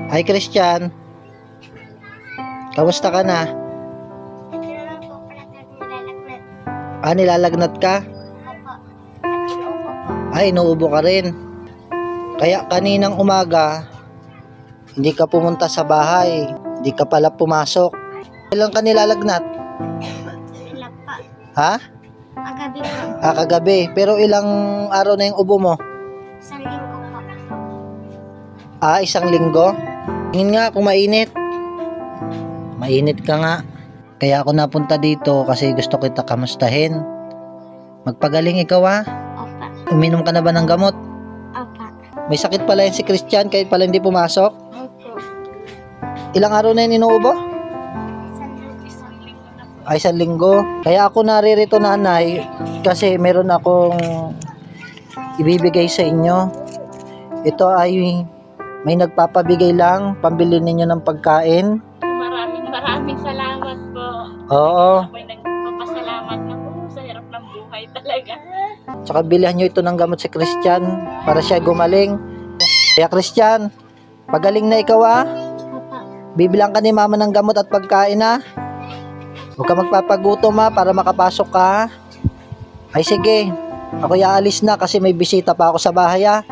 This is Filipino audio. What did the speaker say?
Hi Christian, kamusta ka na? Nilalagnat ka? Ay, inuubo ka rin. Kaya kaninang umaga, hindi ka pumunta sa bahay. Hindi ka pala pumasok. Ilang ka nilalagnat? Ilan pa? Ha? Kagabi po. Kagabi. Pero ilang araw na yung ubo mo? 1 linggo po. 1 linggo? Tingin nga kung mainit. Mainit ka nga. Kaya ako napunta dito kasi gusto kita kamustahin. Magpagaling ikaw ha? Opa. Uminom ka na ba ng gamot? Opa. May sakit pala yan si Christian kahit pala hindi pumasok. Opo. Ilang araw na yun inuubo? 1 linggo na po. 1 linggo. Kaya ako naririto nanay kasi meron akong ibibigay sa inyo. Ito ay may nagpapabigay lang, pambili ninyo ng pagkain. Maraming salamat po. Oo. Ako'y nagpapasalamat na po sa hirap ng buhay talaga. Tsaka bilhan nyo ito ng gamot si Christian para siya gumaling. Kaya Christian, pagaling na ikaw ha. Opa. Bibilang ka ni mama ng gamot at pagkain ha. Huwag ka magpapagutom ha para makapasok ka ha. Ay sige, ako aalis na kasi may bisita pa ako sa bahay ha.